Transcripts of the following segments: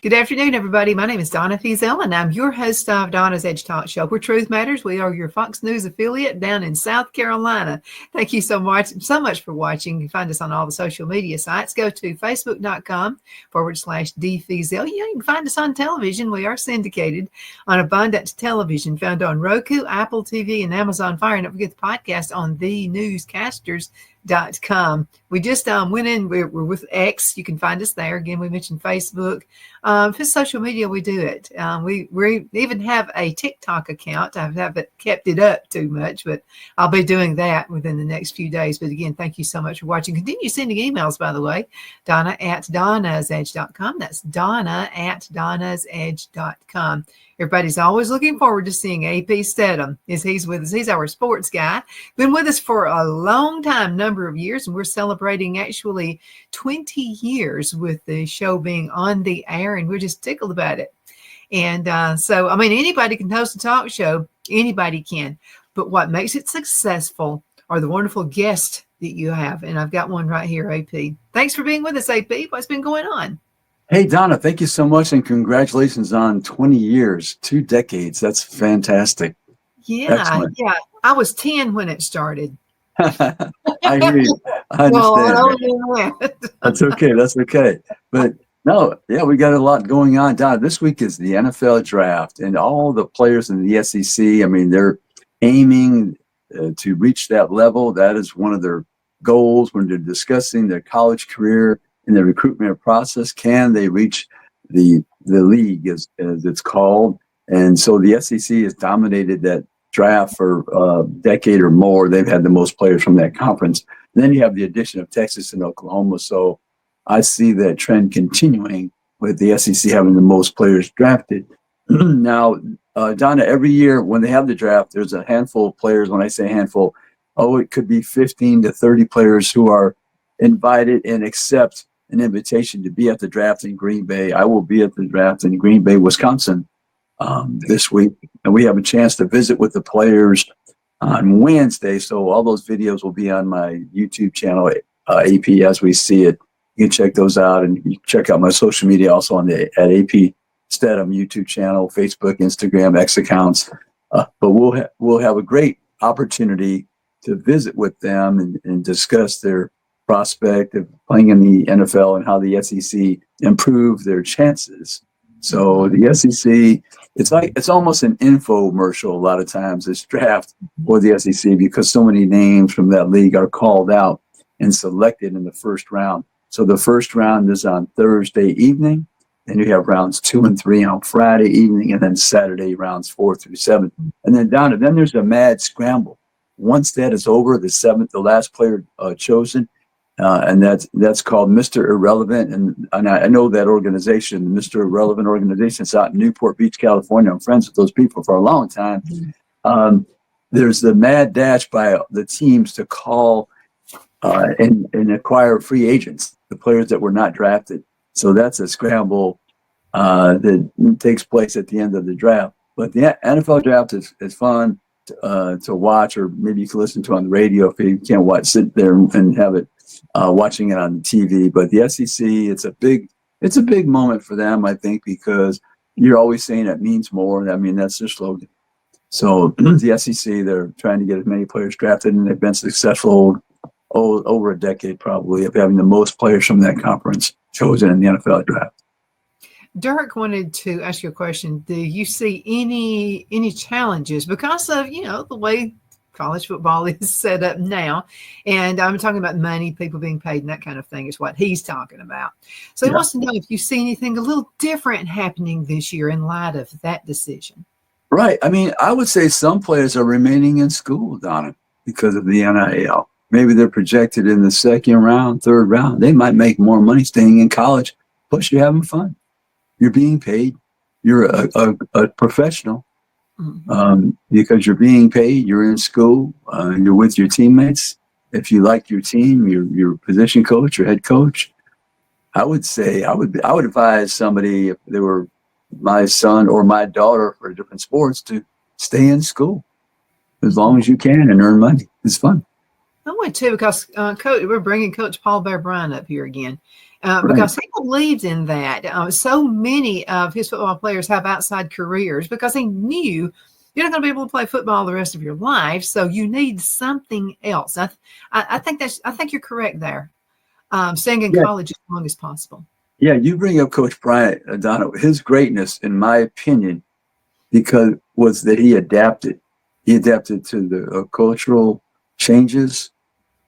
Good afternoon, everybody. My name is Donna Fiesel, and I'm your host of Donna's Edge Talk Show, where truth matters. We are your Fox News affiliate down in South Carolina. Thank you so much for watching. You can find us on all the social media sites. Go to facebook.com/D Fiesel. You can find us on television. We are syndicated on Abundant Television, found on Roku, Apple TV, and Amazon Fire. And don't forget the podcast on thenewscasters.com. We just went in, we're with X. You can find us there. Again, we mentioned Facebook. For social media, we do it. We even have a TikTok account. I haven't kept it up too much, but I'll be doing that within the next few days. But again, thank you so much for watching. Continue sending emails, by the way. Donna@donnasedge.com. That's Donna@donnasedge.com. Everybody's always looking forward to seeing AP Stedham as he's with us. He's our sports guy. Been with us for a long time, number of years, and we're celebrating actually 20 years with the show being on the air, and we're just tickled about it. And so, I mean, anybody can host a talk show. Anybody can. But what makes it successful are the wonderful guests that you have. And I've got one right here, AP. Thanks for being with us, AP. What's been going on? Hey, Donna, thank you so much, and congratulations on 20 years, 2 decades. That's fantastic. Yeah, Excellent. yeah. I was 10 when it started. I hear you. I understand. That's okay. That's okay. But no, yeah, we got a lot going on. Donna, this week is the NFL draft, and all the players in the SEC, I mean, they're aiming to reach that level. That is one of their goals when they're discussing their college career in the recruitment process. Can they reach the league, as it's called? And so the SEC has dominated that draft for a decade or more. They've had the most players from that conference. And then you have the addition of Texas and Oklahoma. So I see that trend continuing with the SEC having the most players drafted. Now, Donna, every year when they have the draft, there's a handful of players. When I say handful, it could be 15 to 30 players who are invited and accept an invitation to be at the draft in Green Bay. I will be at the draft in Green Bay, Wisconsin this week. And we have a chance to visit with the players on Wednesday. So all those videos will be on my YouTube channel, AP As We See It. You can check those out, and you can check out my social media also on the at AP Stedham YouTube channel, Facebook, Instagram, X accounts. But we'll have a great opportunity to visit with them and discuss their prospect of playing in the NFL and how the SEC improve their chances. So the SEC, it's almost an infomercial a lot of times, this draft for the SEC, because so many names from that league are called out and selected in the first round. So the first round is on Thursday evening, then you have rounds 2 and 3 on Friday evening, and then Saturday rounds 4 through 7. And then then there's a mad scramble. Once that is over, the last player chosen, and that's called Mr. Irrelevant. And I know that organization, Mr. Irrelevant organization. It's out in Newport Beach, California. I'm friends with those people for a long time. There's the mad dash by the teams to call and acquire free agents, the players that were not drafted. So that's a scramble that takes place at the end of the draft. But the NFL draft is fun to watch, or maybe you can listen to on the radio if you can't sit there and have it. Watching it on TV. But the SEC, it's a big moment for them, I think, because you're always saying it means more. I mean, that's their slogan. So the SEC, they're trying to get as many players drafted, and they've been successful over a decade probably of having the most players from that conference chosen in the NFL draft. Dirk wanted to ask you a question. Do you see any challenges because of, the way college football is set up now? And I'm talking about money, people being paid, and that kind of thing is what he's talking about. So he wants to know if you see anything a little different happening this year in light of that decision. Right. I mean, I would say some players are remaining in school, Donna, because of the NIL. Maybe they're projected in the second round, third round. They might make more money staying in college. Plus, you're having fun. You're being paid. You're a professional. Because you're being paid, you're in school, you're with your teammates. If you like your team, your position coach, your head coach, I would say I would advise somebody, if they were my son or my daughter for different sports, to stay in school as long as you can and earn money. It's fun. I would too, because we're bringing Coach Paul Bear Bryant up here again. because he believes in that. So many of his football players have outside careers because he knew you're not going to be able to play football the rest of your life, so you need something else. I think you're correct there. Staying in Yeah. college as long as possible. Yeah, you bring up Coach Bryant, Donna. His greatness, in my opinion, because was that he adapted. He adapted to the cultural changes.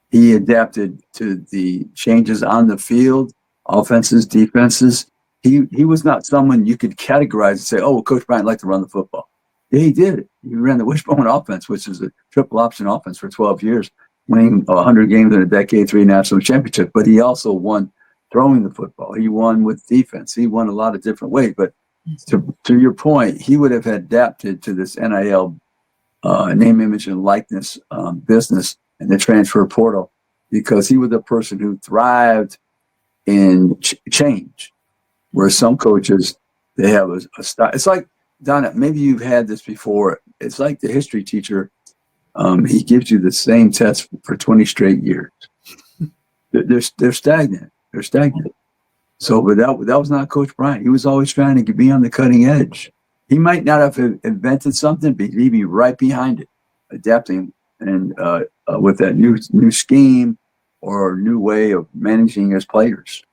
He adapted to the changes on the field, offenses, defenses. He was not someone you could categorize and say, "Oh, well, Coach Bryant liked to run the football." Yeah, he did. He ran the wishbone offense, which is a triple option offense for 12 years, winning 100 games in a decade, 3 national championships. But he also won throwing the football. He won with defense. He won a lot of different ways. But to your point, he would have adapted to this NIL name, image, and likeness business and the transfer portal because he was the person who thrived in change. Where some coaches, they have a style. It's like, Donna, maybe you've had this before. It's like the history teacher. He gives you the same test for 20 straight years. They're stagnant. They're stagnant. So, but that was not Coach Bryant. He was always trying to be on the cutting edge. He might not have invented something, but he'd be right behind it, adapting and with that new scheme or new way of managing his players.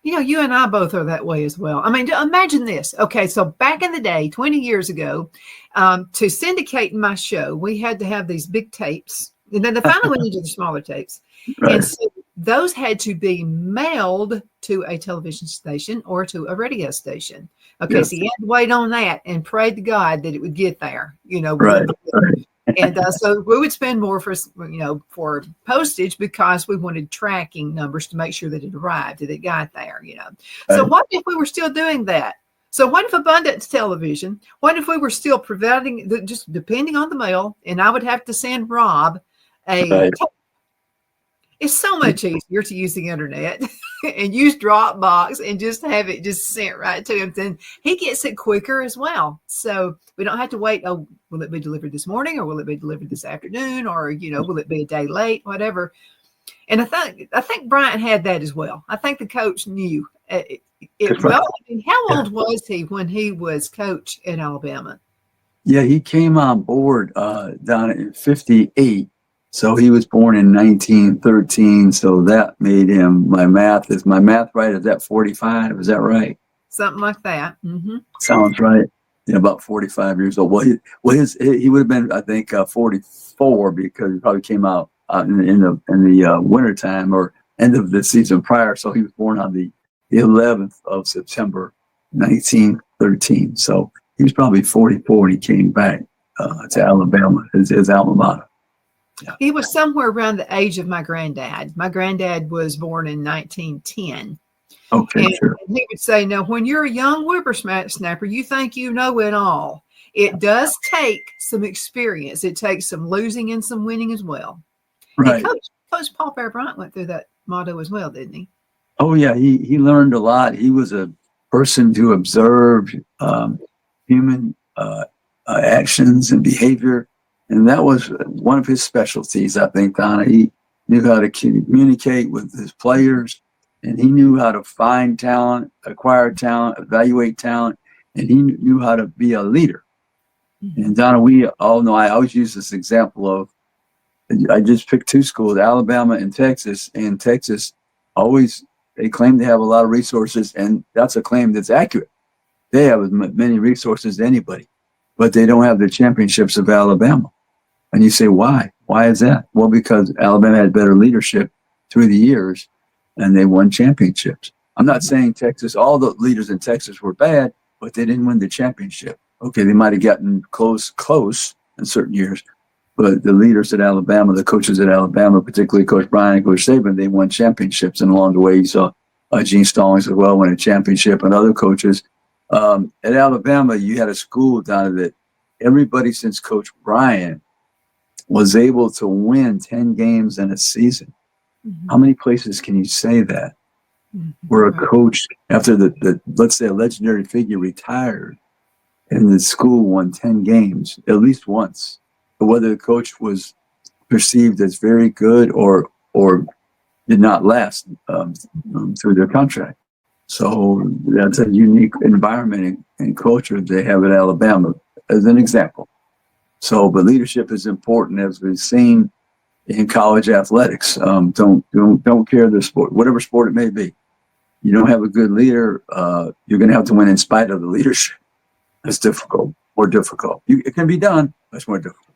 You know, you and I both are that way as well. I mean, imagine this. Okay, so back in the day, 20 years ago, to syndicate my show, we had to have these big tapes. And then finally went into the smaller tapes. Right. And so those had to be mailed to a television station or to a radio station. Okay, Yes. so you had to wait on that and pray to God that it would get there, Right. And so we would spend more for postage because we wanted tracking numbers to make sure that it arrived, that it got there, So what if we were still doing that? So what if Abundance Television, what if we were still providing, just depending on the mail, and I would have to send Rob a tape. It's so much easier to use the internet and use Dropbox and just have it just sent right to him. Then he gets it quicker as well. So we don't have to wait. Oh, will it be delivered this morning or will it be delivered this afternoon or, will it be a day late, whatever. And I think Bryant had that as well. I think the coach knew it. Well, how old was he when he was coach at Alabama? Yeah, he came on board down in 58. So he was born in 1913. So that made him, my math right? Is that 45? Is that right? Something like that. Mm-hmm. Sounds right. Yeah, about 45 years old. Well, he would have been, I think, 44 because he probably came out in the wintertime or end of the season prior. So he was born on the 11th of September, 1913. So he was probably 44 when he came back to Alabama, his alma mater. Yeah. He was somewhere around the age of my granddad. My granddad was born in 1910. Okay, and sure. he would say, now, when you're a young whippersnapper, you think you know it all. It does take some experience. It takes some losing and some winning as well. Right. And Coach Paul Bear Bryant went through that motto as well, didn't he? Oh, yeah. He learned a lot. He was a person who observed human actions and behavior. And that was one of his specialties, I think, Donna. He knew how to communicate with his players, and he knew how to find talent, acquire talent, evaluate talent, and he knew how to be a leader. Mm-hmm. And Donna, we all know, I always use this example of, I just picked 2 schools, Alabama and Texas. And Texas they claim to have a lot of resources, and that's a claim that's accurate. They have as many resources as anybody, but they don't have the championships of Alabama. And you say, why? Why is that? Well, because Alabama had better leadership through the years, and they won championships. I'm not saying all the leaders in Texas were bad, but they didn't win the championship. Okay, they might have gotten close in certain years, but the leaders at Alabama, the coaches at Alabama, particularly Coach Bryant and Coach Saban, they won championships. And along the way, you saw Gene Stallings as well win a championship, and other coaches. At Alabama, you had a school down that everybody since Coach Bryant was able to win 10 games in a season. Mm-hmm. How many places can you say that? Mm-hmm. Where a coach, after let's say a legendary figure retired, and the school won 10 games at least once. But whether the coach was perceived as very good or did not last through their contract. So that's a unique environment and culture they have at Alabama, as an example. So, but leadership is important, as we've seen in college athletics. Don't care the sport, whatever sport it may be. You don't have a good leader, you're going to have to win in spite of the leadership. It's difficult, more difficult. It can be done, but it's more difficult.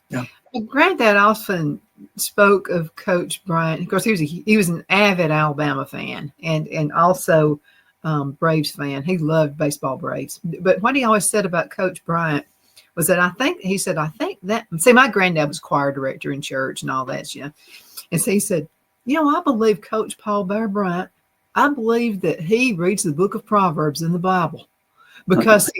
Yeah. Well, Granddad often spoke of Coach Bryant. Of course, he was an avid Alabama fan and also Braves fan. He loved baseball Braves. But what he always said about Coach Bryant was that I think that, see, my granddad was choir director in church and all that, And so he said, I believe Coach Paul Bear Bryant, I believe that he reads the book of Proverbs in the Bible because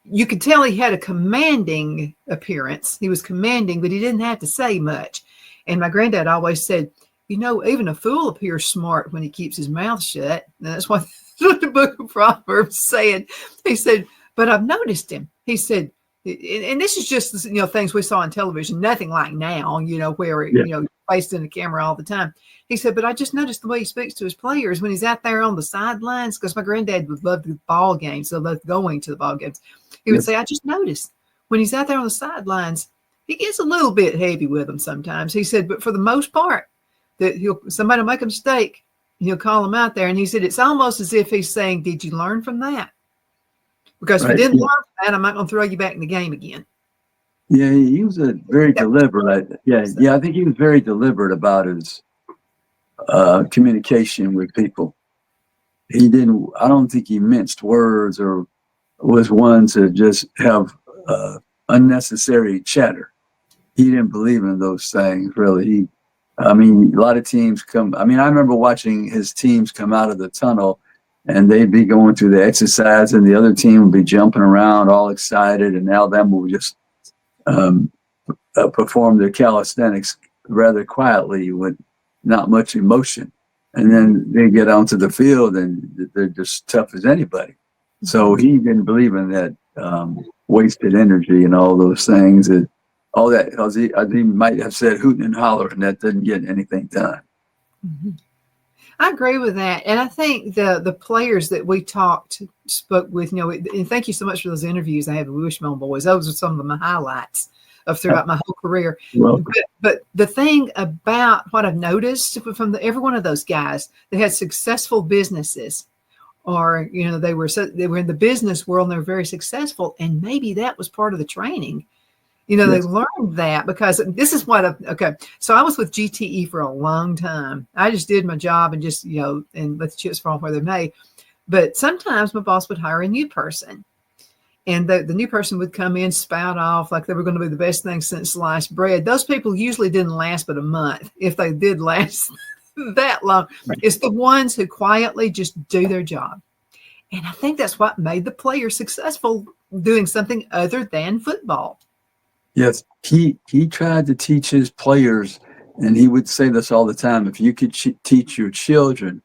you could tell he had a commanding appearance. He was commanding, but he didn't have to say much. And my granddad always said, even a fool appears smart when he keeps his mouth shut. And that's what the book of Proverbs said. He said, but I've noticed him. He said, and this is just, things we saw on television, nothing like now, where, faced in the camera all the time. He said, but I just noticed the way he speaks to his players when he's out there on the sidelines, because my granddad would love the ball games, so loved going to the ball games. He would say, I just noticed when he's out there on the sidelines, he gets a little bit heavy with them sometimes. He said, but for the most part, that somebody will make a mistake, and he'll call him out there. And he said, it's almost as if he's saying, did you learn from that? Because if you didn't learn from that, I'm not going to throw you back in the game again. Yeah, he was a very deliberate. I think he was very deliberate about his communication with people. I don't think he minced words or was one to just have unnecessary chatter. He didn't believe in those things, really. A lot of teams I remember watching his teams come out of the tunnel and they'd be going through the exercise and the other team would be jumping around all excited, and Alabama would just perform their calisthenics rather quietly with not much emotion. And then they get onto the field and they're just tough as anybody. So he didn't believe in that wasted energy and all those things. All that, he might have said hooting and hollering, that didn't get anything done. Mm-hmm. I agree with that. And I think the players that we spoke with, and thank you so much for those interviews I had with Wishbone Boys. Those are some of my highlights of throughout my whole career. But the thing about what I've noticed from every one of those guys, they had successful businesses, or, they were in the business world and they were very successful. And maybe that was part of the training. They learned that because this is so I was with GTE for a long time. I just did my job and just, and let the chips fall where they may. But sometimes my boss would hire a new person, and the new person would come in, spout off like they were going to be the best thing since sliced bread. Those people usually didn't last but a month, if they did last that long. Right. It's the ones who quietly just do their job. And I think that's what made the players successful, doing something other than football. Yes, he tried to teach his players, and he would say this all the time, if you could teach your children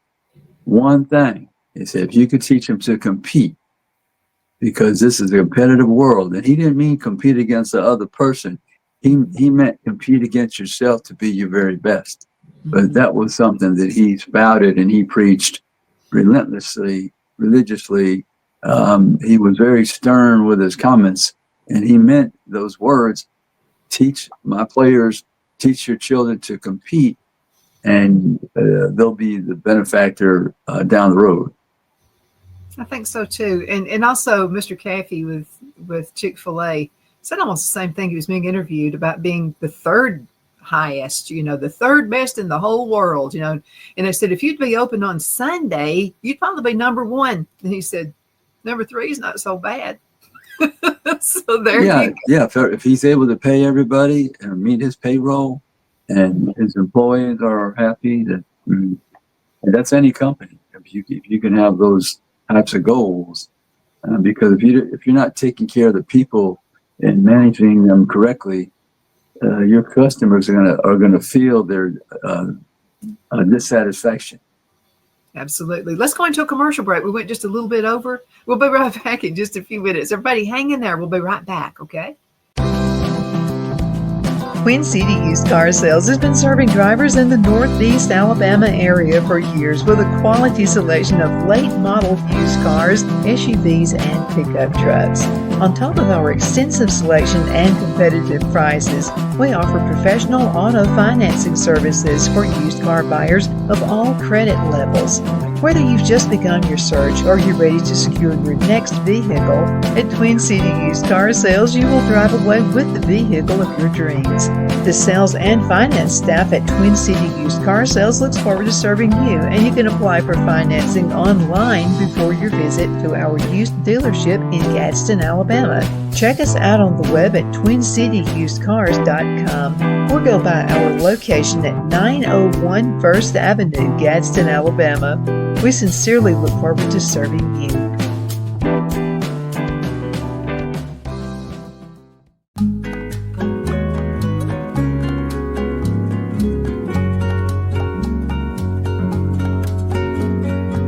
one thing, he said, if you could teach them to compete, because this is a competitive world. And he didn't mean compete against the other person. He meant compete against yourself to be your very best. But that was something that he spouted and he preached religiously. He was very stern with his comments. And he meant those words, teach my players, teach your children to compete, and they'll be the benefactor down the road. I think so too. And also Mr. Caffey with Chick-fil-A said almost the same thing. He was being interviewed about being the third highest, the third best in the whole world, and they said, if you'd be open on Sunday, you'd probably be number one. And he said, number 3 is not so bad. So there you go. Yeah. If he's able to pay everybody and meet his payroll, and his employees are happy, and that's any company. If you can have those types of goals, because if you're not taking care of the people and managing them correctly, your customers are gonna feel their dissatisfaction. Absolutely. Let's go into a commercial break. We went just a little bit over. We'll be right back in just a few minutes. Everybody hang in there. We'll be right back, okay? Twin City Used Car Sales has been serving drivers in the Northeast Alabama area for years with a quality selection of late model used cars, SUVs, and pickup trucks. On top of our extensive selection and competitive prices, we offer professional auto financing services for used car buyers of all credit levels. Whether you've just begun your search or you're ready to secure your next vehicle, at Twin City Used Car Sales, you will drive away with the vehicle of your dreams. The sales and finance staff at Twin City Used Car Sales looks forward to serving you, and you can apply for financing online before your visit to our used dealership in Gadsden, Alabama. Check us out on the web at twincityusedcars.com or go by our location at 901 First Avenue, Gadsden, Alabama. We sincerely look forward to serving you.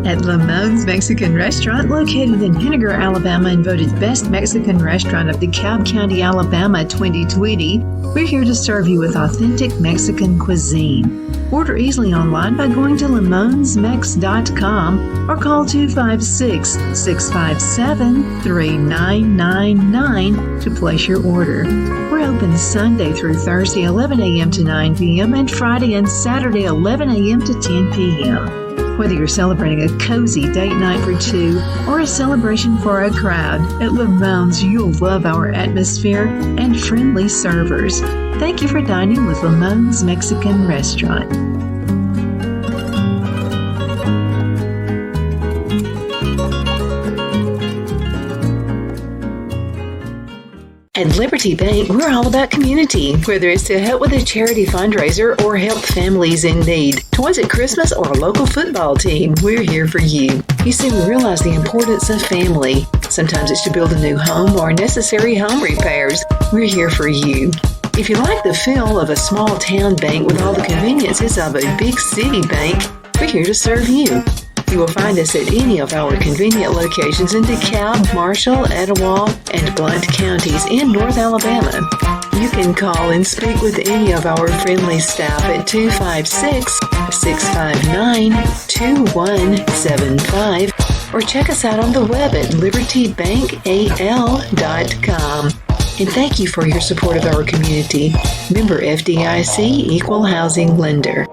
At Lamone's Mexican Restaurant, located in Henniger, Alabama, and voted Best Mexican Restaurant of DeKalb County, Alabama 2020, we're here to serve you with authentic Mexican cuisine. Order easily online by going to lamonsmex.com or call 256-657-3999 to place your order. We're open Sunday through Thursday 11 a.m. to 9 p.m. and Friday and Saturday 11 a.m. to 10 p.m. Whether you're celebrating a cozy date night for two or a celebration for a crowd, at Lamone's you'll love our atmosphere and friendly servers. Thank you for dining with Lamone's Mexican Restaurant. At Liberty Bank, we're all about community. Whether it's to help with a charity fundraiser or help families in need, toys at Christmas, or a local football team, we're here for you. You see, we realize the importance of family. Sometimes it's to build a new home or necessary home repairs. We're here for you. If you like the feel of a small town bank with all the conveniences of a big city bank, we're here to serve you. You will find us at any of our convenient locations in DeKalb, Marshall, Etowah, and Blount counties in North Alabama. You can call and speak with any of our friendly staff at 256-659-2175 or check us out on the web at libertybankal.com. And thank you for your support of our community. Member FDIC, Equal Housing Lender.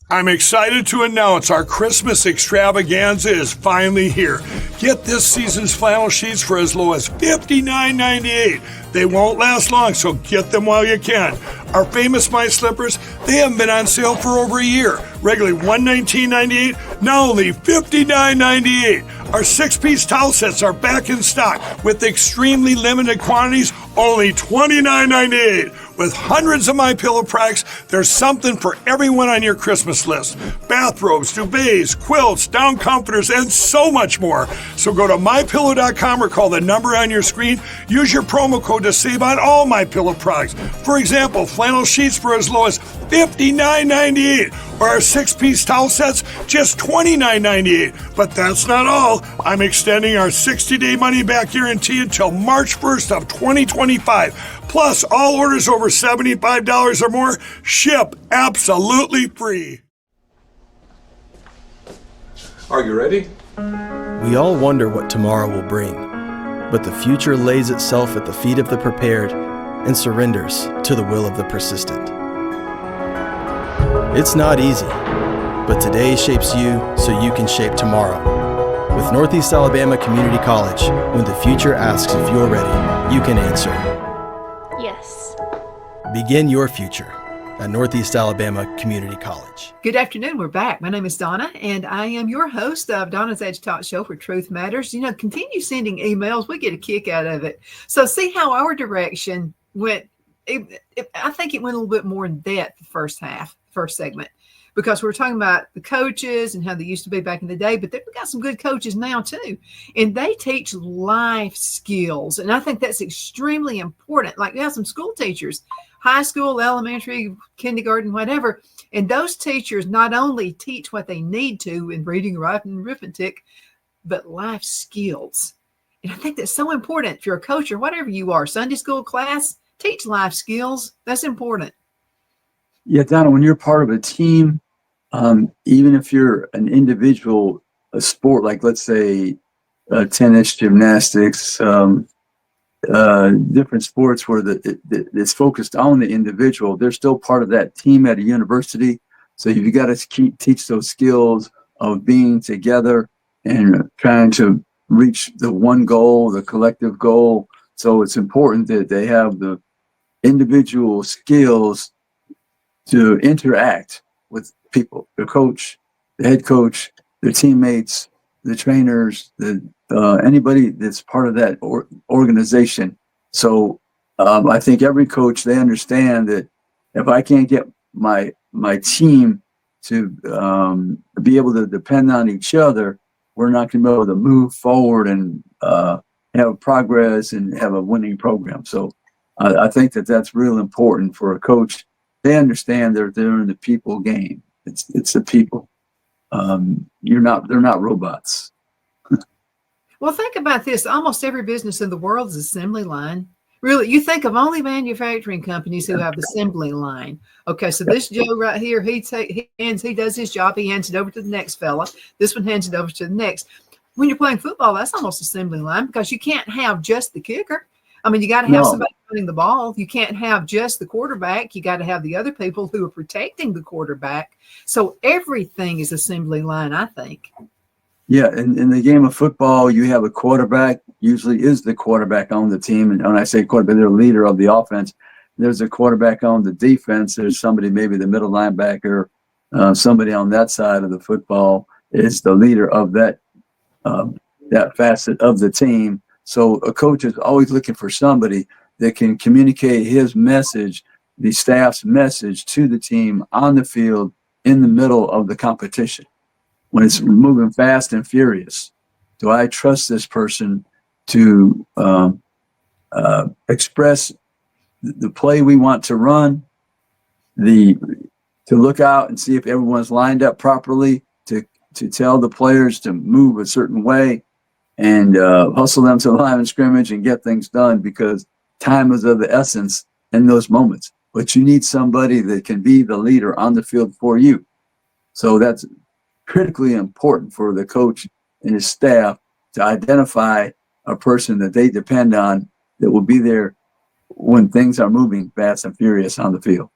I'm excited to announce our Christmas extravaganza is finally here. Get this season's flannel sheets for as low as $59.98. They won't last long, so get them while you can. Our famous My Slippers, they haven't been on sale for over a year. Regularly $119.98, now only $59.98. Our 6-piece towel sets are back in stock with extremely limited quantities, only $29.98. With hundreds of MyPillow products, there's something for everyone on your Christmas list. Bathrobes, duvets, quilts, down comforters, and so much more. So go to MyPillow.com or call the number on your screen. Use your promo code to save on all MyPillow products. For example, flannel sheets for as low as $59.98, or our 6-piece towel sets, just $29.98. But that's not all. I'm extending our 60-day money-back guarantee until March 1st of 2025. Plus, all orders over $75 or more ship absolutely free. Are you ready? We all wonder what tomorrow will bring, but the future lays itself at the feet of the prepared and surrenders to the will of the persistent. It's not easy, but today shapes you so you can shape tomorrow. With Northeast Alabama Community College, when the future asks if you're ready, you can answer. Yes. Begin your future at Northeast Alabama Community College. Good afternoon. We're back. My name is Donna, and I am your host of Donna's Edge Talk Show for Truth Matters. You know, continue sending emails. We get a kick out of it. So see how our direction went. I think it went a little bit more in depth the first half. first segment, because we're talking about the coaches and how they used to be back in the day, but they've got some good coaches now too. And they teach life skills. And I think that's extremely important. Like we have some school teachers, high school, elementary, kindergarten, whatever. And those teachers not only teach what they need to in reading, writing, arithmetic, but life skills. And I think that's so important. If you're a coach or whatever you are, Sunday school class, teach life skills. That's important. Yeah, Donna, when you're part of a team, even if you're an individual, a sport like, let's say, tennis, gymnastics, different sports where it's focused on the individual, they're still part of that team at a university. So you've got to teach those skills of being together and trying to reach the one goal, the collective goal. So it's important that they have the individual skills to interact with people, the coach, the head coach, their teammates, the trainers, anybody that's part of that organization. So I think every coach, they understand that if I can't get my team to be able to depend on each other, we're not going to be able to move forward and have progress and have a winning program. So I think that's real important for a coach. They understand they're in the people game. It's the people. They're not robots. Well, think about this. Almost every business in the world is assembly line. Really, you think of only manufacturing companies who have assembly line. Okay, so this Joe right here, he does his job. He hands it over to the next fella. This one hands it over to the next. When you're playing football, that's almost assembly line because you can't have just the kicker. I mean, you got to have somebody running the ball. You can't have just the quarterback. You got to have the other people who are protecting the quarterback. So everything is assembly line, I think. Yeah, in the game of football, you have a quarterback, usually is the quarterback on the team. And when I say quarterback, they're the leader of the offense. There's a quarterback on the defense. There's somebody, maybe the middle linebacker, somebody on that side of the football is the leader of that facet of the team. So a coach is always looking for somebody that can communicate his message, the staff's message to the team on the field in the middle of the competition. When it's moving fast and furious, do I trust this person to express the play we want to run, to look out and see if everyone's lined up properly, to tell the players to move a certain way and hustle them to the line of scrimmage and get things done, because time is of the essence in those moments. But you need somebody that can be the leader on the field for you. So that's critically important for the coach and his staff to identify a person that they depend on that will be there when things are moving fast and furious on the field.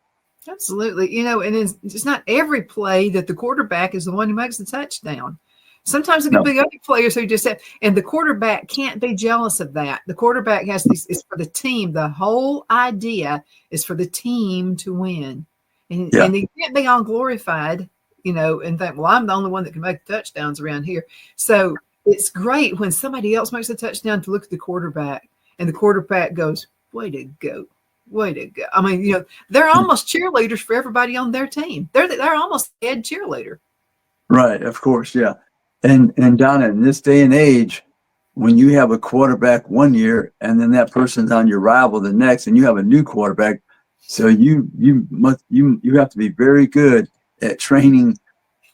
Absolutely. And it's not every play that the quarterback is the one who makes the touchdown. Sometimes it can be other players who just have, and the quarterback can't be jealous of that. The quarterback has this, it's for the team. The whole idea is for the team to win. And he can't be all glorified, and think, well, I'm the only one that can make touchdowns around here. So it's great when somebody else makes a touchdown to look at the quarterback and the quarterback goes, way to go. Way to go. I mean, they're almost cheerleaders for everybody on their team. They're almost the head cheerleader. Right, of course, yeah. And Donna, in this day and age, when you have a quarterback one year and then that person's on your rival the next, and you have a new quarterback, so you have to be very good at training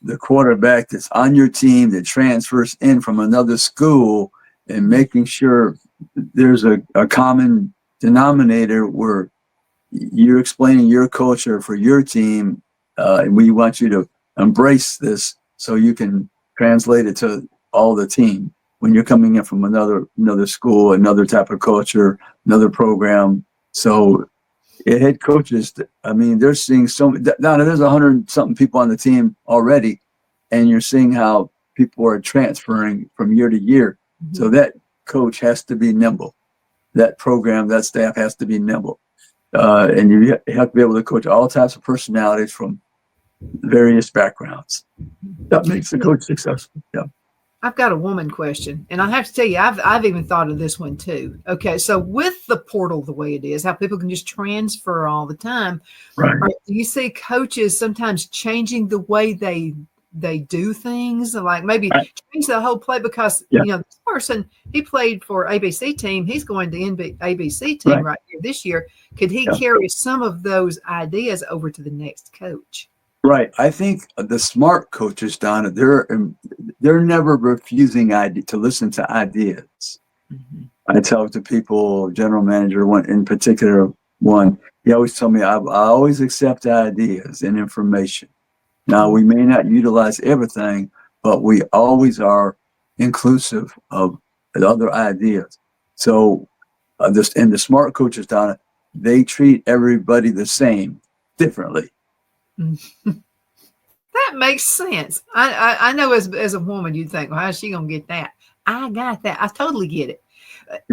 the quarterback that's on your team that transfers in from another school and making sure there's a common denominator where you're explaining your culture for your team, and we want you to embrace this so you can translate it to all the team when you're coming in from another school, another type of culture, another program. So head coaches, I mean, they're seeing Donna, there's 100-something people on the team already, and you're seeing how people are transferring from year to year. Mm-hmm. So that coach has to be nimble. That program, that staff has to be nimble. And you have to be able to coach all types of personalities from various backgrounds. That makes the coach successful. Yeah. I've got a woman question, and I have to tell you, I've even thought of this one too. Okay, so with the portal the way it is, how people can just transfer all the time, Right. do you see coaches sometimes changing the way they do things, like maybe change the whole play because this person, he played for ABC team, he's going to ABC team right here this year. Could he carry some of those ideas over to the next coach? Right. I think the smart coaches, Donna, they're never refusing to listen to ideas. Mm-hmm. I tell to people, general manager, one in particular, he always told me, I always accept ideas and information. Now, we may not utilize everything, but we always are inclusive of other ideas. So the smart coaches, Donna, they treat everybody the same, differently. That makes sense. I know as a woman, you'd think, well, how's she going to get that? I got that. I totally get it.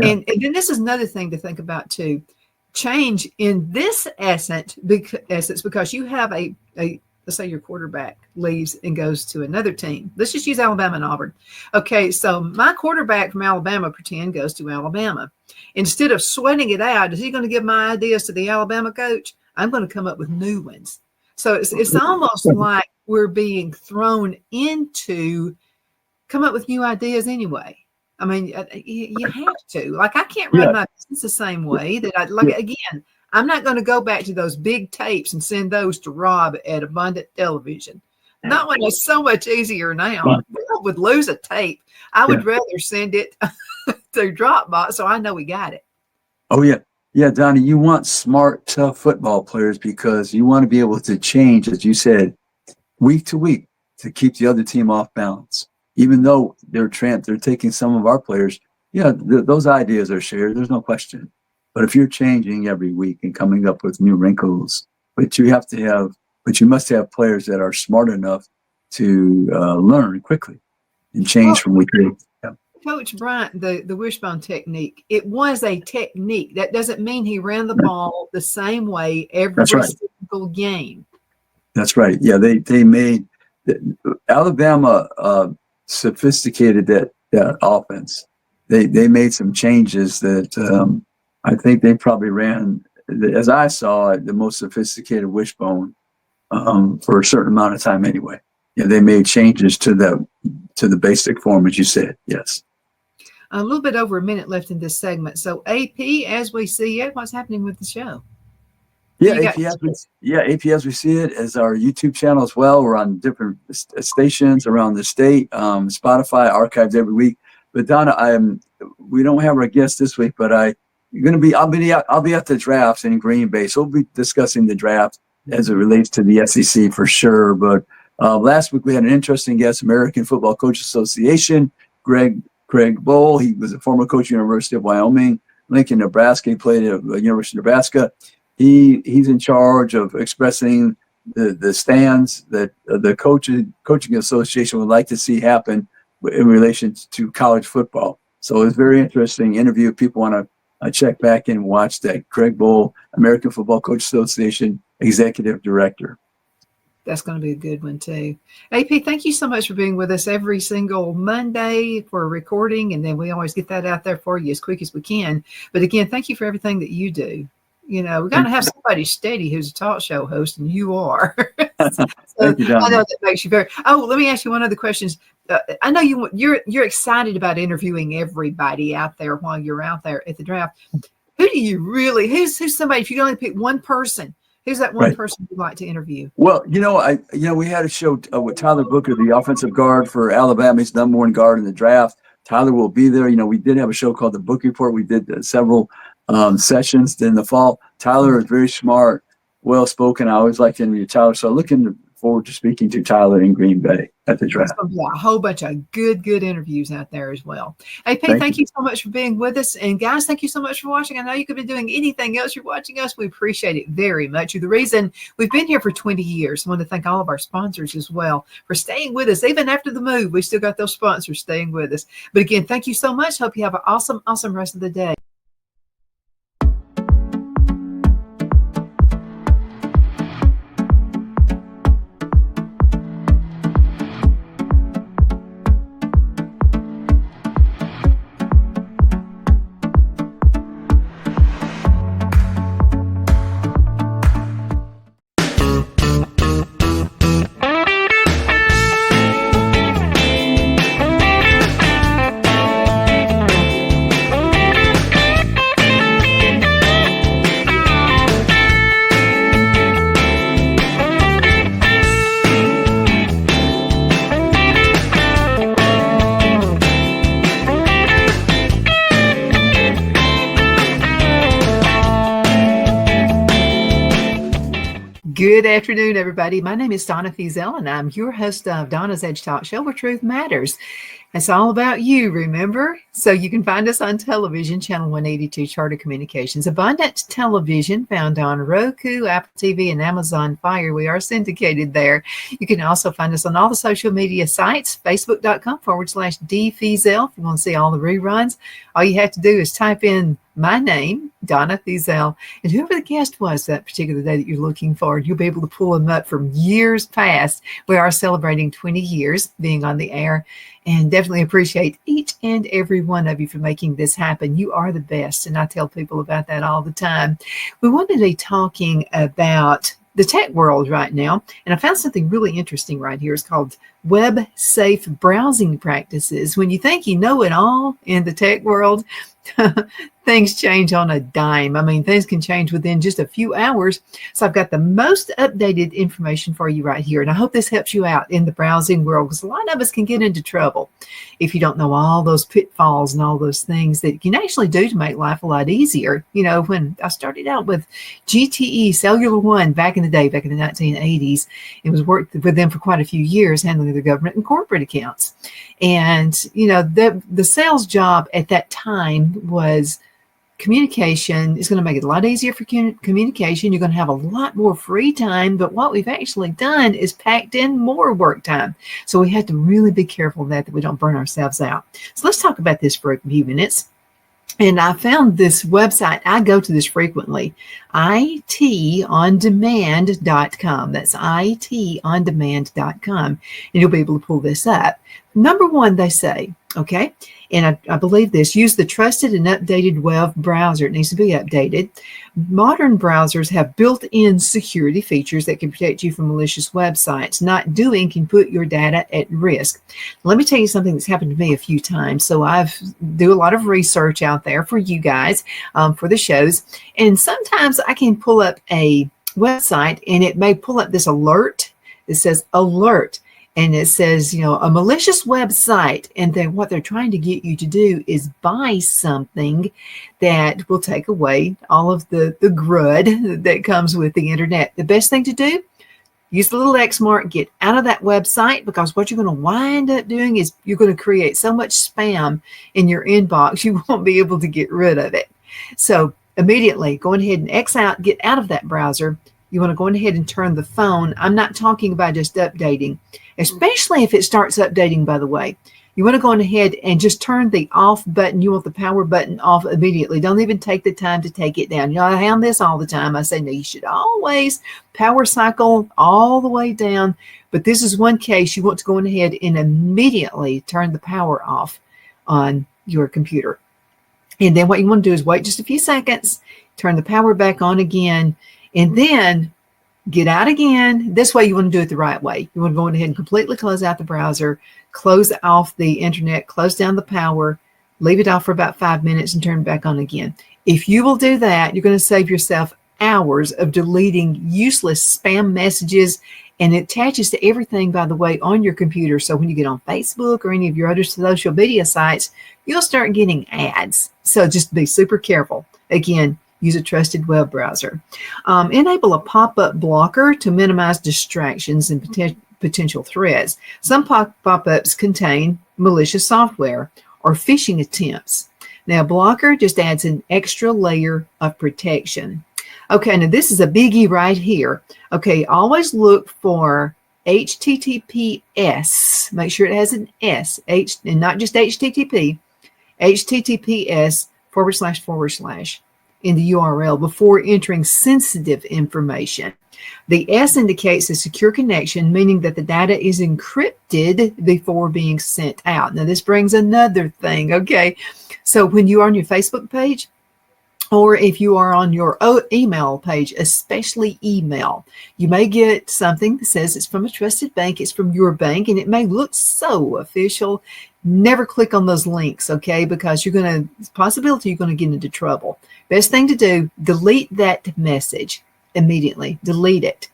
And then this is another thing to think about too. Change in this essence because you have a let's say your quarterback leaves and goes to another team. Let's just use Alabama and Auburn. Okay, so my quarterback from Alabama, pretend, goes to Alabama. Instead of sweating it out, is he going to give my ideas to the Alabama coach? I'm going to come up with new ones. So it's almost like we're being thrown into come up with new ideas anyway. I mean, you have to. Like, I can't run my business the same way that again, I'm not going to go back to those big tapes and send those to Rob at Abundant Television. Not when it's so much easier now. Rob would lose a tape. I would rather send it to Dropbox so I know we got it. Oh, yeah. Yeah, Donnie, you want smart, tough football players because you want to be able to change, as you said, week to week to keep the other team off balance. Even though they're taking some of our players, those ideas are shared. There's no question. But if you're changing every week and coming up with new wrinkles, but you must have players that are smart enough to learn quickly and change from week to week. Yeah. Coach Bryant, the wishbone technique, it was a technique. That doesn't mean he ran the ball the same way every single game. That's right. Yeah, they made Alabama sophisticated that offense. They made some changes that I think they probably ran, as I saw it, the most sophisticated wishbone for a certain amount of time anyway. Yeah, they made changes to the basic form, as you said. Yes. A little bit over a minute left in this segment. So AP, as we see it, what's happening with the show? AP as we see it is our YouTube channel as well. We're on different stations around the state, Spotify, archived every week. But Donna, we don't have our guest this week, but I'll be at the drafts in Green Bay, so we'll be discussing the draft as it relates to the SEC for sure. But last week we had an interesting guest, American Football Coach Association, Craig Bowl. He was a former coach at the University of Wyoming, Lincoln, Nebraska. He played at the University of Nebraska. He's in charge of expressing the stands that the coaching association would like to see happen in relation to college football. So it's a very interesting interview. If people want to check back and watch that. Craig Bowl, American Football Coach Association Executive Director. That's going to be a good one too. AP, thank you so much for being with us every single Monday for recording, and then we always get that out there for you as quick as we can. But again, thank you for everything that you do. We're going to have somebody steady who's a talk show host, and you are. Thank you, I know that makes you very. Oh, let me ask you one other question. I know you're excited about interviewing everybody out there while you're out there at the draft. Who do you really? Who's somebody? If you can only pick one person, who's that one person you'd like to interview? Well, we had a show with Tyler Booker, the offensive guard for Alabama. He's number one guard in the draft. Tyler will be there. We did have a show called The Book Report. We did several sessions in the fall. Tyler is very smart, well-spoken. I always like to interview Tyler. So looking forward to speaking to Tyler in Green Bay at the draft. There's going to be a whole bunch of good interviews out there as well. AP, thank you so much for being with us. And guys, thank you so much for watching. I know you could be doing anything else. You're watching us. We appreciate it very much. You're the reason we've been here for 20 years. I want to thank all of our sponsors as well for staying with us. Even after the move, we still got those sponsors staying with us. But again, thank you so much. Hope you have an awesome rest of the day. Good afternoon, everybody. My name is Donna Fiesel, and I'm your host of Donna's Edge Talk Show, where truth matters. It's all about you, remember? So you can find us on television, Channel 182, Charter Communications, Abundant Television, found on Roku, Apple TV, and Amazon Fire. We are syndicated there. You can also find us on all the social media sites, facebook.com/DFiesel. If you want to see all the reruns, all you have to do is type in my name, Donna Fiesel, and whoever the guest was that particular day that you're looking for, you'll be able to pull them up from years past. We are celebrating 20 years being on the air, and definitely appreciate each and every one of you for making this happen. You are the best, and I tell people about that all the time. We want to be talking about the tech world right now, and I found something really interesting right here. It's called web safe browsing practices. When you think you know it all in the tech world, things change on a dime. I mean, things can change within just a few hours. So I've got the most updated information for you right here. And I hope this helps you out in the browsing world, because a lot of us can get into trouble if you don't know all those pitfalls and all those things that you can actually do to make life a lot easier. You know, when I started out with GTE Cellular One back in the day, back in the 1980s, it was worked with them for quite a few years, handling the government and corporate accounts. And, you know, the sales job at that time was communication. Is going to make it a lot easier for communication. You're going to have a lot more free time, but what we've actually done is packed in more work time. So we have to really be careful of that we don't burn ourselves out. So let's talk about this for a few minutes. And I found this website. I go to this frequently, itondemand.com. That's itondemand.com. And you'll be able to pull this up. Number one, they say, okay, and I believe this, use the trusted and updated web browser. It needs to be updated. Modern browsers have built-in security features that can protect you from malicious websites. Not doing can put your data at risk. Let me tell you something that's happened to me a few times. So I do a lot of research out there for you guys, for the shows. And sometimes I can pull up a website and it may pull up this alert. It says alert. And it says, you know, a malicious website. And then what they're trying to get you to do is buy something that will take away all of the grud that comes with the internet. The best thing to do, use the little X mark, get out of that website, because what you're going to wind up doing is you're going to create so much spam in your inbox, you won't be able to get rid of it. So immediately go ahead and X out, get out of that browser. You want to go ahead and turn the phone. I'm not talking about just updating, especially if it starts updating, by the way. You want to go ahead and just turn the off button. You want the power button off immediately. Don't even take the time to take it down. You know, I have this all the time. I say, no, you should always power cycle all the way down. But this is one case you want to go ahead and immediately turn the power off on your computer. And then what you want to do is wait just a few seconds, turn the power back on again, and then get out again. This way you want to do it the right way. You want to go ahead and completely close out the browser, close off the internet, close down the power, leave it off for about 5 minutes and turn it back on again. If you will do that, you're going to save yourself hours of deleting useless spam messages, and it attaches to everything, by the way, on your computer. So when you get on Facebook or any of your other social media sites, you'll start getting ads. So just be super careful. Again, use a trusted web browser. Enable a pop-up blocker to minimize distractions and potential threats. Some pop-ups contain malicious software or phishing attempts. Now, blocker just adds an extra layer of protection. Okay, now this is a biggie right here. Okay, always look for HTTPS. Make sure it has an S, and not just HTTP, HTTPS // in the URL before entering sensitive information. The S indicates a secure connection, meaning that the data is encrypted before being sent out. Now, this brings another thing, okay? So when you are on your Facebook page, or if you are on your email page, especially email, you may get something that says it's from a trusted bank, it's from your bank, and it may look so official. Never click on those links, okay? Because it's a possibility you're going to get into trouble. Best thing to do, delete that message immediately. Delete it.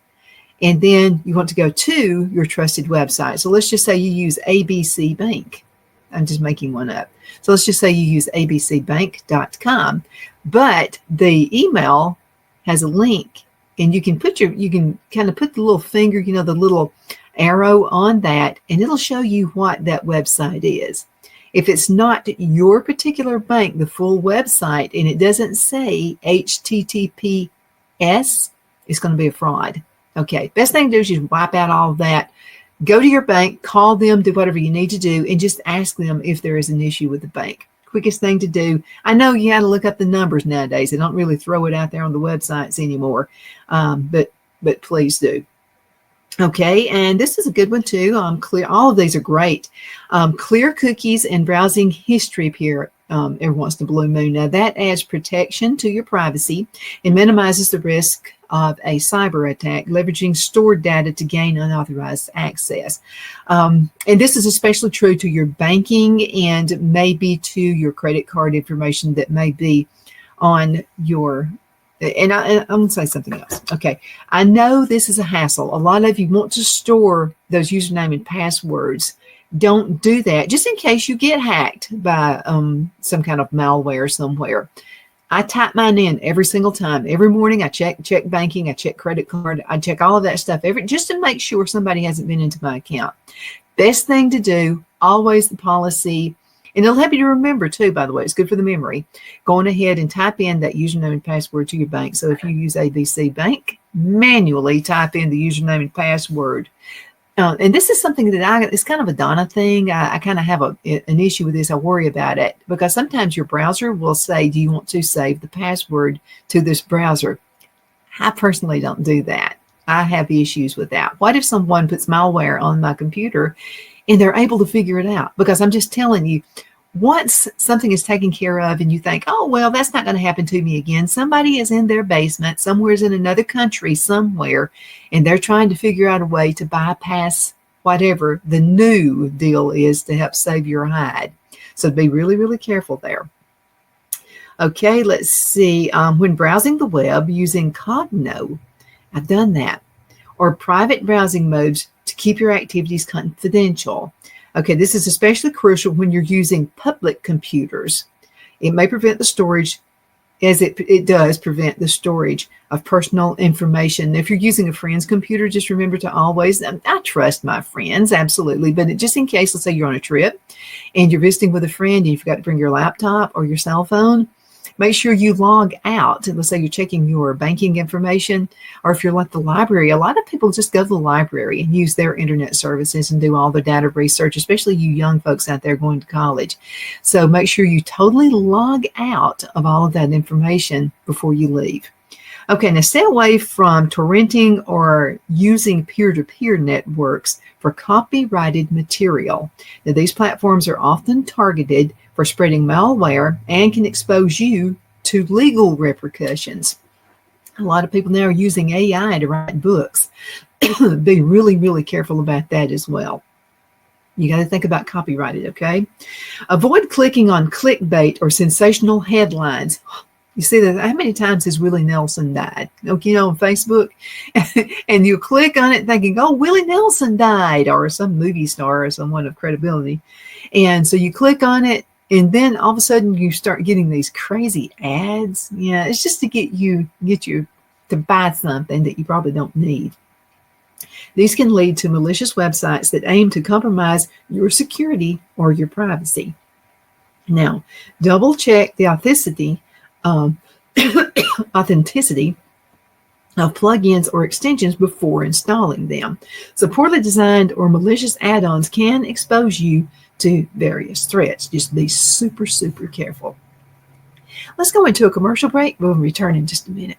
And then you want to go to your trusted website. So let's just say you use ABC Bank. I'm just making one up. So let's just say you use abcbank.com, but the email has a link and you can kind of put the little finger, the little arrow on that, and it'll show you what that website is. If it's not your particular bank, the full website, and it doesn't say HTTPS, it's going to be a fraud. Okay, best thing to do is just wipe out all of that. Go to your bank, call them, do whatever you need to do, and just ask them if there is an issue with the bank. Quickest thing to do. I know you got to look up the numbers nowadays. They don't really throw it out there on the websites anymore, but please do. Okay, and this is a good one too. Clear. All of these are great. Clear cookies and browsing history appear every once in a blue moon. Now that adds protection to your privacy and minimizes the risk of a cyber attack, leveraging stored data to gain unauthorized access. And this is especially true to your banking and maybe to your credit card information that may be on your. And I'm going to say something else. Okay. I know this is a hassle. A lot of you want to store those username and passwords. Don't do that, just in case you get hacked by some kind of malware somewhere. I type mine in every single time. Every morning I check banking, I check credit card, I check all of that stuff just to make sure somebody hasn't been into my account. Best thing to do, always the policy. And it'll help you to remember too, by the way. It's good for the memory. Going ahead and type in that username and password to your bank. So if you use ABC Bank, manually type in the username and password. And this is something that it's kind of a Donna thing. I kind of have an issue with this. I worry about it because sometimes your browser will say, do you want to save the password to this browser? I personally don't do that. I have issues with that. What if someone puts malware on my computer and they're able to figure it out? Because I'm just telling you, once something is taken care of and you think, oh, well, that's not going to happen to me again. Somebody is in their basement, somewhere's in another country somewhere, and they're trying to figure out a way to bypass whatever the new deal is to help save your hide. So be really, really careful there. Okay, let's see. When browsing the web using Cogno, I've done that, or private browsing modes to keep your activities confidential. Okay, this is especially crucial when you're using public computers. It may prevent the storage, as it does prevent the storage of personal information. If you're using a friend's computer, just remember to always, I trust my friends, absolutely, but just in case, let's say you're on a trip and you're visiting with a friend and you forgot to bring your laptop or your cell phone, make sure you log out. Let's say you're checking your banking information, or if you're at the library, a lot of people just go to the library and use their internet services and do all their data research, especially you young folks out there going to college. So make sure you totally log out of all of that information before you leave. Okay, now stay away from torrenting or using peer-to-peer networks for copyrighted material. Now, these platforms are often targeted for spreading malware and can expose you to legal repercussions. A lot of people now are using AI to write books. Be really, really careful about that as well. You got to think about copyrighted, okay? Avoid clicking on clickbait or sensational headlines. You see that? How many times has Willie Nelson died? Okay, on Facebook, and you click on it thinking, "Oh, Willie Nelson died," or some movie star or someone of credibility, and so you click on it, and then all of a sudden you start getting these crazy ads. Yeah, it's just to get you to buy something that you probably don't need. These can lead to malicious websites that aim to compromise your security or your privacy. Now, double check the authenticity of plugins or extensions before installing them. So poorly designed or malicious add-ons can expose you to various threats. Just be super, super careful. Let's go into a commercial break. We'll return in just a minute.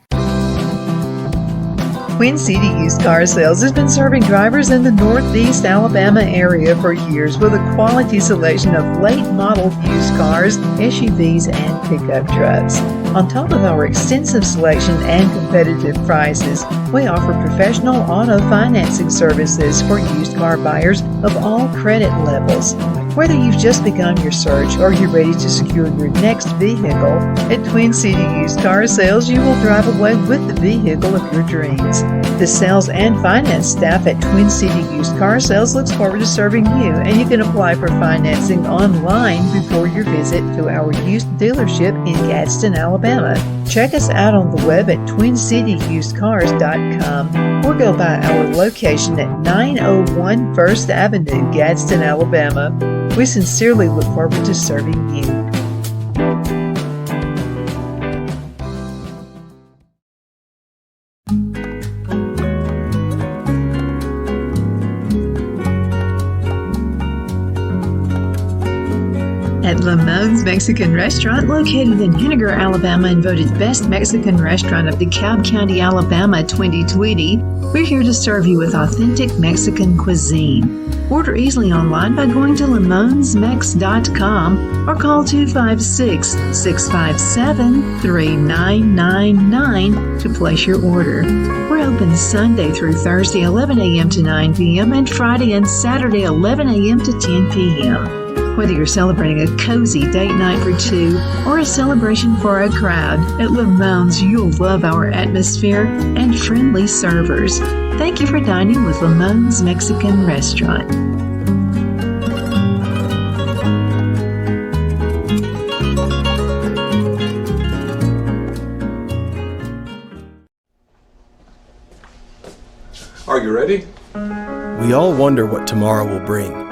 Queen City Used Car Sales has been serving drivers in the Northeast Alabama area for years with a quality selection of late model used cars, SUVs, and pickup trucks. On top of our extensive selection and competitive prices, we offer professional auto financing services for used car buyers of all credit levels. Whether you've just begun your search or you're ready to secure your next vehicle, at Twin City Used Car Sales, you will drive away with the vehicle of your dreams. The sales and finance staff at Twin City Used Car Sales looks forward to serving you, and you can apply for financing online before your visit to our used dealership in Gadsden, Alabama. Check us out on the web at twincityusedcars.com or go by our location at 901 First Avenue, Gadsden, Alabama. We sincerely look forward to serving you. At Lamone's Mexican Restaurant, located in Henniger, Alabama, and voted Best Mexican Restaurant of the Cobb County, Alabama 2020, we're here to serve you with authentic Mexican cuisine. Order easily online by going to lamonsmex.com or call 256-657-3999 to place your order. We're open Sunday through Thursday, 11 a.m. to 9 p.m. and Friday and Saturday, 11 a.m. to 10 p.m. Whether you're celebrating a cozy date night for two or a celebration for a crowd, at Lamone's you'll love our atmosphere and friendly servers. Thank you for dining with Lamone's Mexican Restaurant. Are you ready? We all wonder what tomorrow will bring,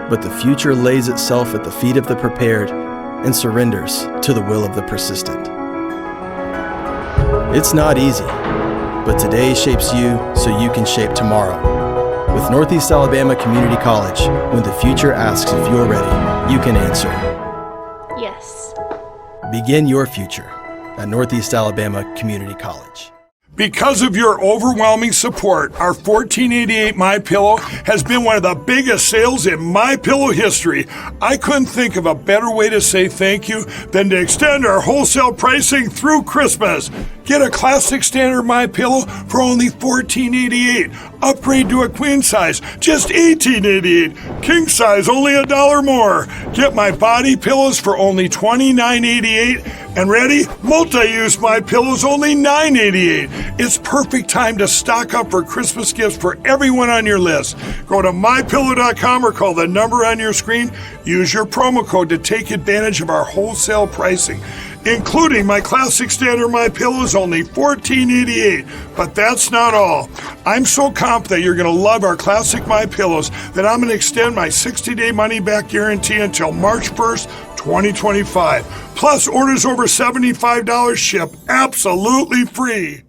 but the future lays itself at the feet of the prepared and surrenders to the will of the persistent. It's not easy, but today shapes you so you can shape tomorrow. With Northeast Alabama Community College, when the future asks if you're ready, you can answer. Yes. Begin your future at Northeast Alabama Community College. Because of your overwhelming support, our 1488 MyPillow has been one of the biggest sales in MyPillow history. I couldn't think of a better way to say thank you than to extend our wholesale pricing through Christmas. Get a classic standard MyPillow for only $14.88. Upgrade to a queen size, just $18.88. King size, only $1 more. Get my body pillows for only $29.88. And ready? Multi-use MyPillows, only $9.88. It's perfect time to stock up for Christmas gifts for everyone on your list. Go to MyPillow.com or call the number on your screen. Use your promo code to take advantage of our wholesale pricing. Including my classic standard MyPillow is only $14.88. But that's not all. I'm so confident you're going to love our classic MyPillows that I'm going to extend my 60-day money-back guarantee until March 1st, 2025. Plus, orders over $75 ship absolutely free.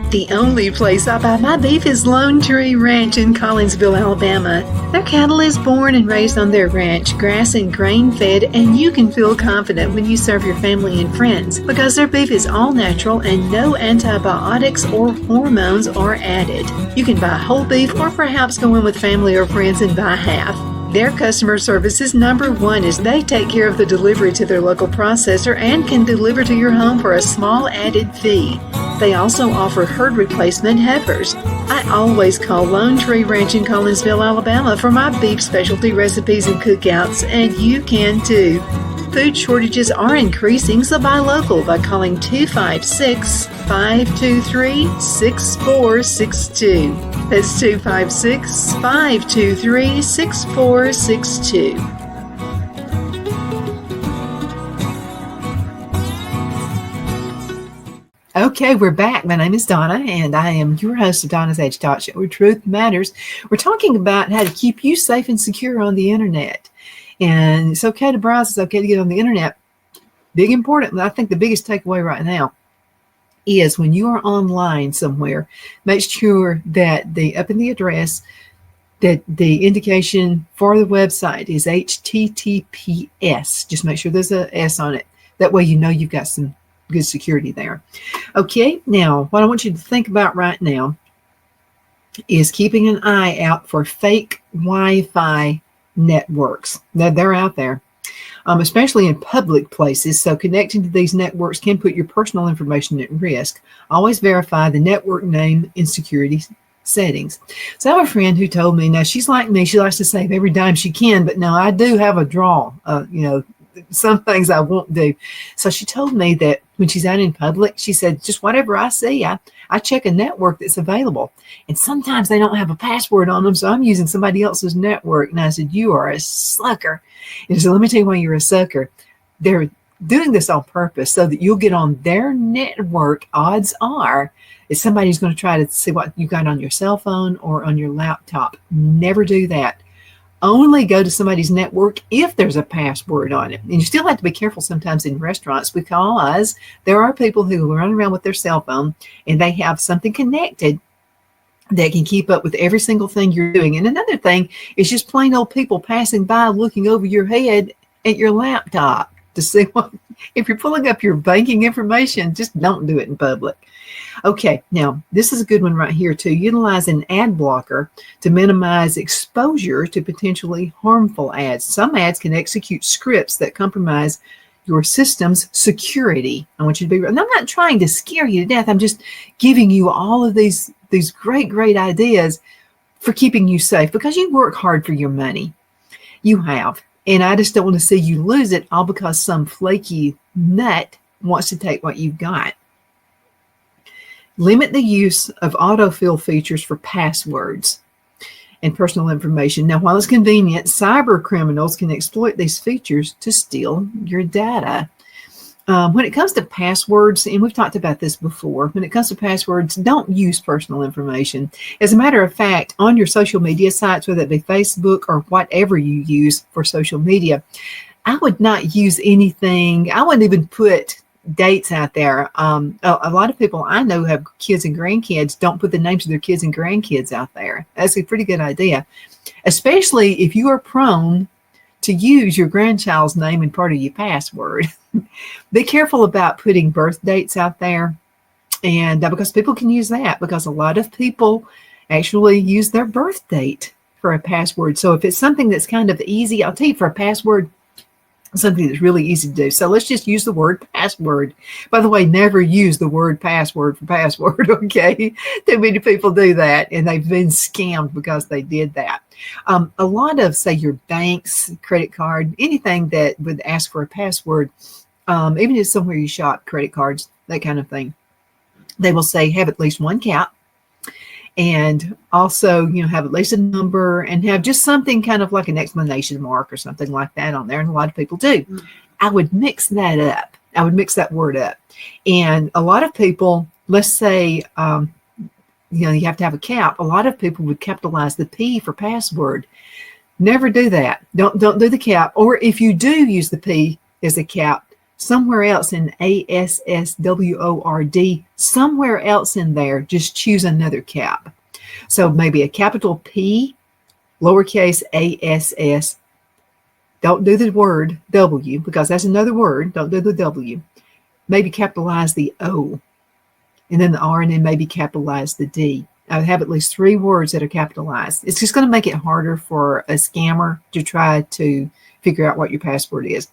The only place I buy my beef is Lone Tree Ranch in Collinsville, Alabama. Their cattle is born and raised on their ranch, grass and grain fed, and you can feel confident when you serve your family and friends because their beef is all natural and no antibiotics or hormones are added. You can buy whole beef or perhaps go in with family or friends and buy half. Their customer service is number one as they take care of the delivery to their local processor and can deliver to your home for a small added fee. They also offer herd replacement heifers. I always call Lone Tree Ranch in Collinsville, Alabama for my beef specialty recipes and cookouts, and you can too. Food shortages are increasing, so buy local by calling 256-523-6462. That's 256-523-6462. Okay, we're back. My name is Donna, and I am your host of Donna's Age Talk Show, where truth matters. We're talking about how to keep you safe and secure on the internet. And it's okay to browse, it's okay to get on the internet. Big important. I think the biggest takeaway right now is when you are online somewhere, make sure that up in the address that the indication for the website is HTTPS. Just make sure there's a S on it. That way you know you've got some good security there. Okay, now what I want you to think about right now is keeping an eye out for fake Wi-Fi networks. They're out there, especially in public places. So connecting to these networks can put your personal information at risk. Always verify the network name in security settings. So I have a friend who told me, now she's like me, she likes to save every dime she can, but no, I do have a draw, some things I won't do. So she told me that when she's out in public, she said, just whatever I see, I check a network that's available. And sometimes they don't have a password on them, so I'm using somebody else's network. And I said, you are a sucker. And so let me tell you why you're a sucker. They're doing this on purpose so that you'll get on their network. Odds are that somebody's going to try to see what you got on your cell phone or on your laptop. Never do that. Only go to somebody's network if there's a password on it. And you still have to be careful sometimes in restaurants, because there are people who run around with their cell phone and they have something connected that can keep up with every single thing you're doing. And another thing is just plain old people passing by looking over your head at your laptop to see what, if you're pulling up your banking information, just don't do it in public. Okay, now this is a good one right here too. Utilize an ad blocker to minimize exposure to potentially harmful ads. Some ads can execute scripts that compromise your system's security. I want you to be, and I'm not trying to scare you to death. I'm just giving you all of these great ideas for keeping you safe, because you work hard for your money. You have. And I just don't want to see you lose it all because some flaky nut wants to take what you've got. Limit the use of autofill features for passwords and personal information. Now, while it's convenient, cyber criminals can exploit these features to steal your data. When it comes to passwords, and we've talked about this before, when it comes to passwords, don't use personal information. As a matter of fact, on your social media sites, whether it be Facebook or whatever you use for social media, I would not use anything. I wouldn't even put dates out there. A lot of people I know have kids and grandkids don't put the names of their kids and grandkids out there. That's a pretty good idea, especially if you are prone to use your grandchild's name in part of your password. Be careful about putting birth dates out there, and because people can use that, because a lot of people actually use their birth date for a password. So if it's something that's kind of easy, I'll tell you, for a password, something that's really easy to do. So let's just use the word password. By the way, never use the word password for password, okay? Too many people do that, and they've been scammed because they did that. A lot of, say, your bank's credit card, anything that would ask for a password, even if somewhere you shop, credit cards, that kind of thing, they will say have at least one cap. And also, have at least a number, and have just something kind of like an exclamation mark or something like that on there. And a lot of people do. I would mix that up. I would mix that word up. And a lot of people, let's say, you have to have a cap. A lot of people would capitalize the P for password. Never do that. Don't do the cap. Or if you do use the P as a cap, somewhere else in ASSWORD, somewhere else in there, just choose another cap. So maybe a capital P, lowercase ASS. Don't do the word W, because that's another word. Don't do the W. Maybe capitalize the O, and then the R, and then maybe capitalize the D. I would have at least 3 words that are capitalized. It's just going to make it harder for a scammer to try to figure out what your password is.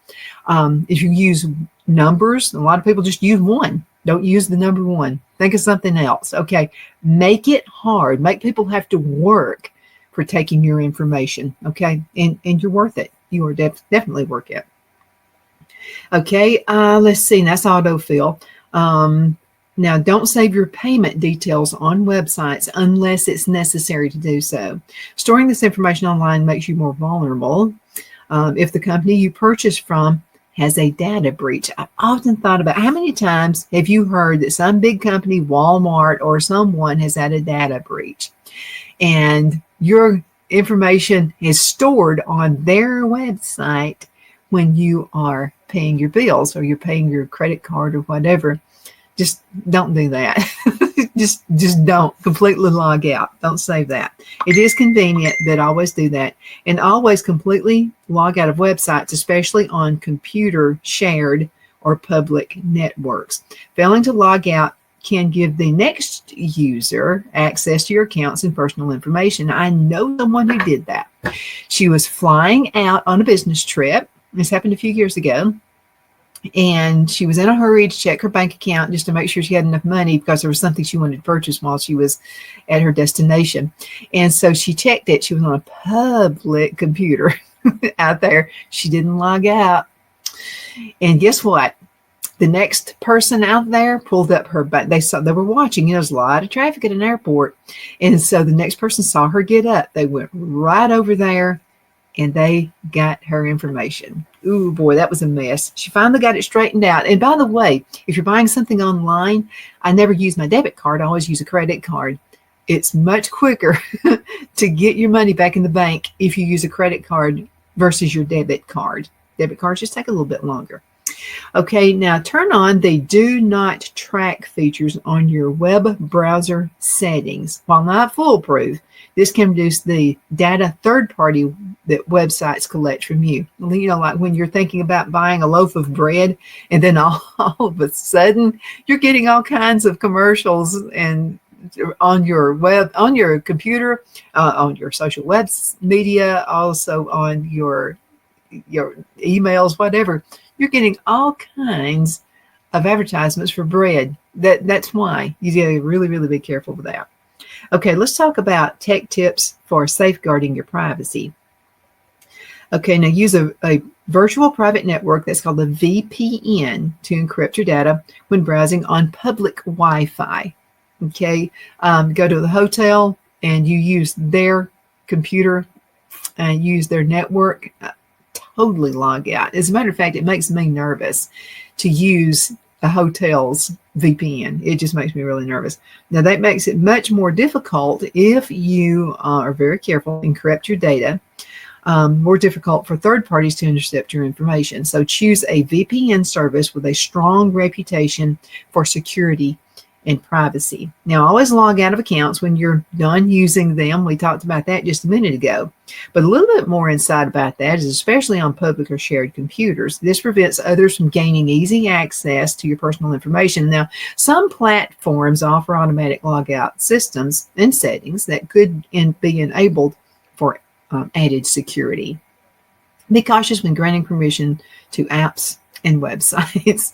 If you use numbers, a lot of people just use 1. Don't use the number 1. Think of something else. Okay. Make it hard. Make people have to work for taking your information. Okay. And you're worth it. You are definitely worth it. Okay. Let's see. That's autofill. Now, don't save your payment details on websites unless it's necessary to do so. Storing this information online makes you more vulnerable. If the company you purchase from has a data breach. I've often thought about how many times have you heard that some big company, Walmart or someone, has had a data breach, and your information is stored on their website when you are paying your bills or you're paying your credit card or whatever. Just don't do that. just don't completely log out. Don't save that. It is convenient, but always do that. And always completely log out of websites, especially on computer shared or public networks. Failing to log out can give the next user access to your accounts and personal information. I know someone who did that. She was flying out on a business trip. This happened a few years ago. And she was in a hurry to check her bank account just to make sure she had enough money because there was something she wanted to purchase while she was at her destination. And so she checked it. She was on a public computer out there. She didn't log out. And guess what? The next person out there pulled up her back. They were watching. There's a lot of traffic at an airport. And so the next person saw her get up. They went right over there and they got her information. Ooh, boy, that was a mess. She finally got it straightened out. And by the way, if you're buying something online, I never use my debit card. I always use a credit card. It's much quicker to get your money back in the bank if you use a credit card versus your debit card. Debit cards just take a little bit longer. Okay, now turn on the Do Not Track features on your web browser settings. While not foolproof, this can reduce the data third-party that websites collect from you. You know, like when you're thinking about buying a loaf of bread, and then all of a sudden you're getting all kinds of commercials and on your web, on your computer, on your social web media, also on your emails, whatever. You're getting all kinds of advertisements for bread. That's why you got to really, really be careful with that. Okay, let's talk about tech tips for safeguarding your privacy. Okay, now use a virtual private network that's called a VPN to encrypt your data when browsing on public Wi-Fi. Okay, go to the hotel and you use their computer and use their network. Totally log out. As a matter of fact, it makes me nervous to use a hotel's VPN. It just makes me really nervous. Now, that makes it much more difficult if you are very careful, encrypt your data, more difficult for third parties to intercept your information. So choose a VPN service with a strong reputation for security and privacy. Now, always log out of accounts when you're done using them. We talked about that just a minute ago. But a little bit more insight about that is especially on public or shared computers. This prevents others from gaining easy access to your personal information. Now, some platforms offer automatic logout systems and settings that could be enabled for added security. Be cautious when granting permission to apps and websites.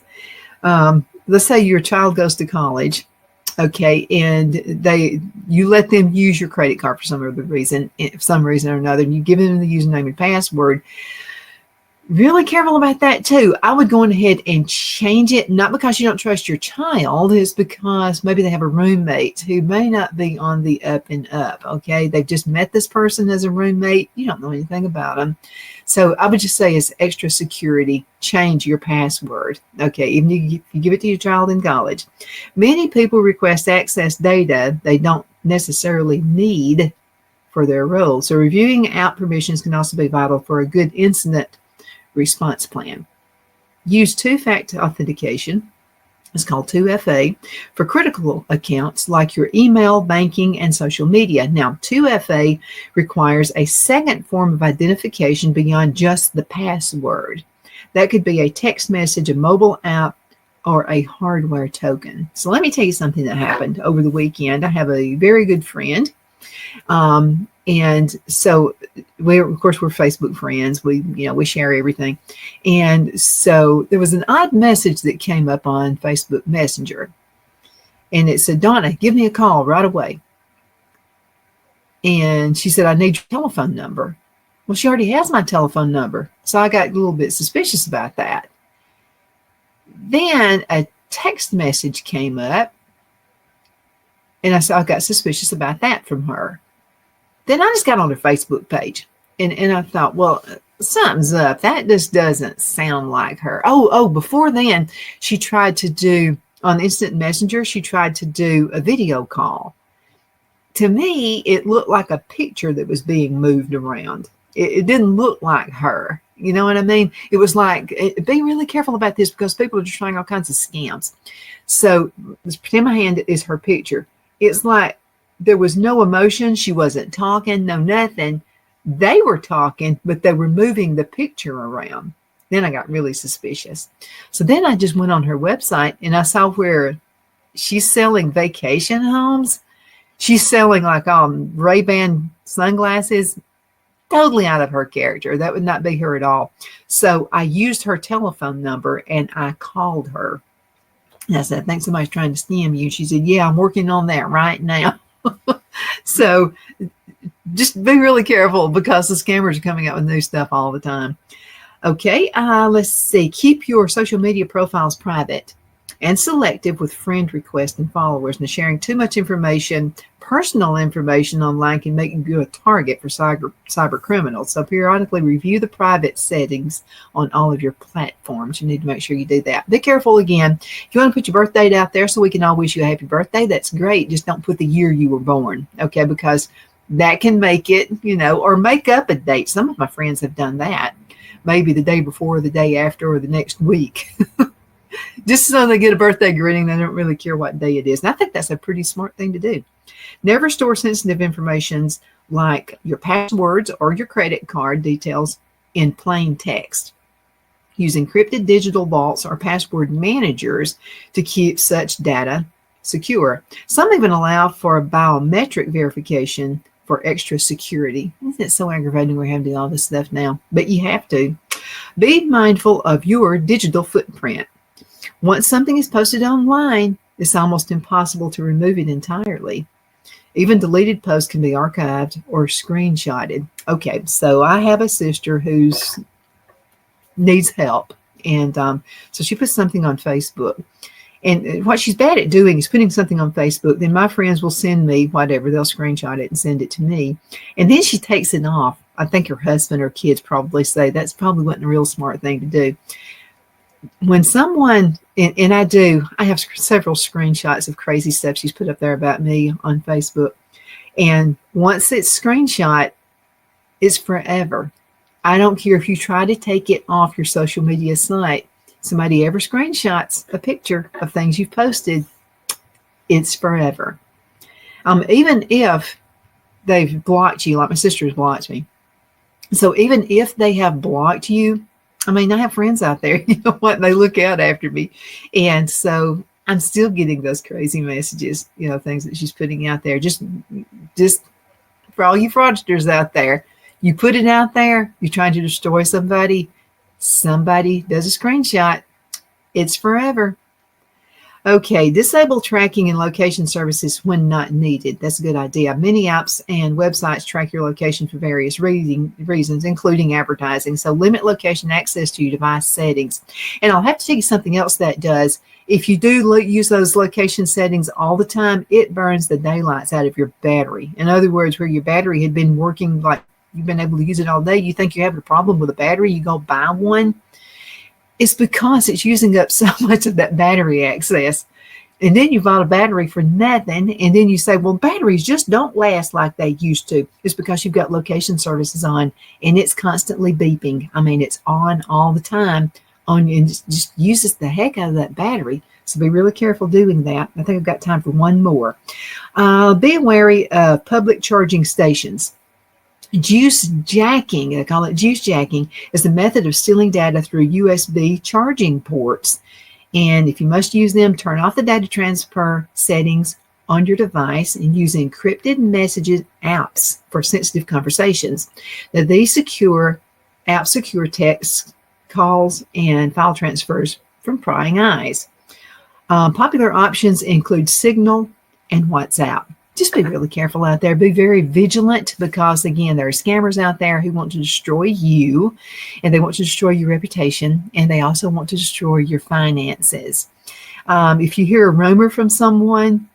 Let's say your child goes to college, okay, and you let them use your credit card for some other reason, or another, and you give them the username and password. Really careful about that too. I would go on ahead and change it, not because you don't trust your child, it's because maybe they have a roommate who may not be on the up and up, okay? They've just met this person as a roommate. You don't know anything about them. So I would just say as extra security, change your password, okay, even if you give it to your child in college. Many people request access data they don't necessarily need for their role. So reviewing app permissions can also be vital for a good incident response plan. Use two-factor authentication. It's called 2FA for critical accounts like your email, banking, and social media. Now, 2FA requires a second form of identification beyond just the password. That could be a text message, a mobile app, or a hardware token. So let me tell you something that happened over the weekend. I have a very good friend. And so we're Facebook friends. We share everything. And so there was an odd message that came up on Facebook Messenger. And it said, "Donna, give me a call right away." And she said, "I need your telephone number." Well, she already has my telephone number. So I got a little bit suspicious about that. Then a text message came up. And I got suspicious about that from her. Then I just got on her Facebook page and I thought, well, something's up. That just doesn't sound like her. Before then, she tried to do, on Instant Messenger, she tried to do a video call. To me, it looked like a picture that was being moved around. It didn't look like her. You know what I mean? It was like, be really careful about this because people are just trying all kinds of scams. So let's pretend my hand is her picture. It's like there was no emotion. She wasn't talking, no nothing. They were talking, but they were moving the picture around. Then I got really suspicious. So then I just went on her website and I saw where she's selling vacation homes. She's selling like Ray-Ban sunglasses. totally out of her character. That would not be her at all. So I used her telephone number and I called her. And I said, I think somebody's trying to scam you. She said, yeah, I'm working on that right now. So just be really careful because the scammers are coming out with new stuff all the time. Okay, let's see. Keep your social media profiles private and selective with friend requests and followers. Now, sharing too much information, personal information online can make you a target for cyber criminals. So periodically review the private settings on all of your platforms. You need to make sure you do that. Be careful again. If you want to put your birth date out there so we can all wish you a happy birthday, that's great. Just don't put the year you were born, okay? Because that can make it, or make up a date. Some of my friends have done that. Maybe the day before, the day after, or the next week. Just so they get a birthday greeting, they don't really care what day it is. And I think that's a pretty smart thing to do. Never store sensitive information like your passwords or your credit card details in plain text. Use encrypted digital vaults or password managers to keep such data secure. Some even allow for biometric verification for extra security. Isn't it so aggravating we're having to do all this stuff now? But you have to. Be mindful of your digital footprint. Once something is posted online, it's almost impossible to remove it entirely. Even deleted posts can be archived or screenshotted. Okay, so I have a sister who needs help. And so she puts something on Facebook. And what she's bad at doing is putting something on Facebook. Then my friends will send me whatever. They'll screenshot it and send it to me. And then she takes it off. I think her husband or kids probably say that's probably wasn't a real smart thing to do. When someone, and I have several screenshots of crazy stuff she's put up there about me on Facebook. And once it's screenshot, it's forever. I don't care if you try to take it off your social media site. Somebody ever screenshots a picture of things you've posted, it's forever. Even if they've blocked you, like my sister has blocked me. So even if they have blocked you, I have friends out there, they look out after me. And so I'm still getting those crazy messages, things that she's putting out there. Just for all you fraudsters out there, you put it out there, you're trying to destroy somebody does a screenshot, it's forever. Okay, disable tracking and location services when not needed. That's a good idea. Many apps and websites track your location for various reasons, including advertising. So limit location access to your device settings. And I'll have to tell you something else that does. If you do use those location settings all the time, it burns the daylights out of your battery. In other words, where your battery had been working like you've been able to use it all day, you think you're having a problem with a battery, you go buy one. It's because it's using up so much of that battery access. And then you bought a battery for nothing. And then you say, well, batteries just don't last like they used to. It's because you've got location services on and it's constantly beeping. It's on all the time and just uses the heck out of that battery. So be really careful doing that. I think I've got time for one more. Be wary of public charging stations. Juice jacking, I call it juice jacking, is the method of stealing data through USB charging ports. And if you must use them, turn off the data transfer settings on your device and use encrypted messages apps for sensitive conversations. Now, these apps secure text, calls, and file transfers from prying eyes. Popular options include Signal and WhatsApp. Just be really careful out there. Be very vigilant because, again, there are scammers out there who want to destroy you, and they want to destroy your reputation, and they also want to destroy your finances. If you hear a rumor from someone,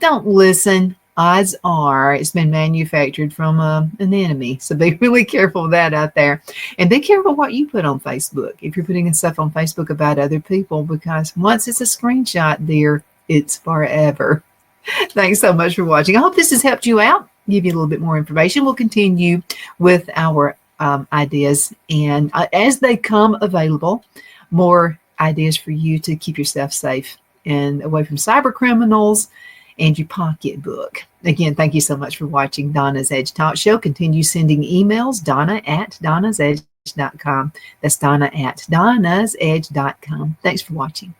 don't listen. Odds are it's been manufactured from an enemy. So be really careful of that out there. And be careful what you put on Facebook. If you're putting stuff on Facebook about other people, because once it's a screenshot there, it's forever. Thanks so much for watching. I hope this has helped you out, give you a little bit more information. We'll continue with our ideas, and as they come available, more ideas for you to keep yourself safe and away from cyber criminals and your pocketbook. Again, thank you so much for watching Donna's Edge Talk Show. Continue sending emails, Donna@donnasedge.com. That's Donna@donnasedge.com. Thanks for watching.